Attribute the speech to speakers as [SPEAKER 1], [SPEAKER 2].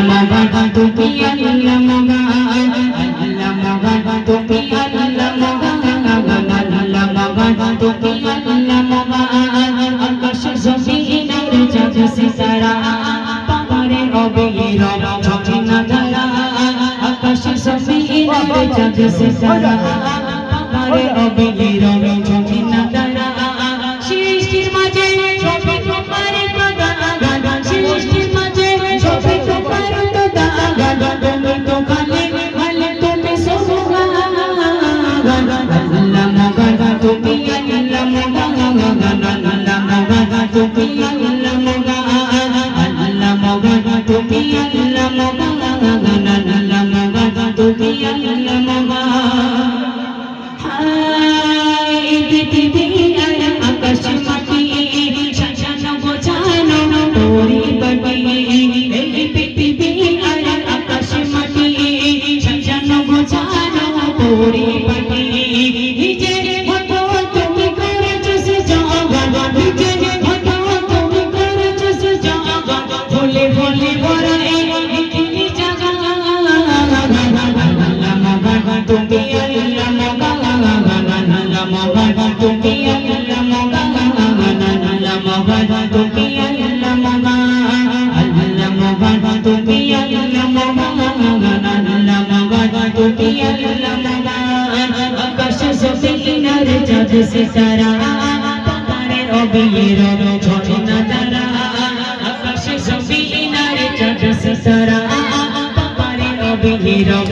[SPEAKER 1] মগা তুমি আল্লাহ মগা আল্লাহ মগা তুমি আল্লাহ মগা আল্লাহ মগা তুমি আল্লাহ মগা আকাশ জমিনের চাঁদ সিতারা পাহাড়ে অবিরাম ঝরে না ধারা আকাশ জমিনের চাঁদ সিতারা পাহাড়ে অবিরাম ঝরে না ধারা সৃষ্টির মাঝে সবে তোমার দাদা সৃষ্টির মাঝে সবে তোমার দাদা তুমি তো খালি খালি তুমি সোগা আল্লাহ মগা তুমি আল্লাহ মগা আল্লাহ মগা তুমি আল্লাহ মগা আল্লাহ মগা তুমি আল্লাহ মগা আল্লাহ মগা তুমি আল্লাহ মগা হায় পৃথিবী আর আকাশ মাটি সাজানো গোছানো তোরি বাটি এই পৃথিবী আর আকাশ মাটি সাজানো গোছানো তোরি বাটি নিজের মতো তুমি করেছো জগৎ নিজের মতো তুমি করেছো জগৎ ফুলে ফুলে ভরা এই জায়গা আল্লাহ মগা তুমি আল্লাহ মগা আল্লাহ মগা তুমি আল্লাহ মগা আল্লাহ মগা তুমি আল্লাহ মগা আল্লাহ মগা তুমি আল্লাহ মগা আল্লাহ মগা তুমি আল্লাহ মগা আকাশ জমিনের চাঁদ সিতারা পাহাড়ে অবিরাম ঝরে না ধারা আকাশ জমিনের চাঁদ সিতারা পাহাড়ে অবিরাম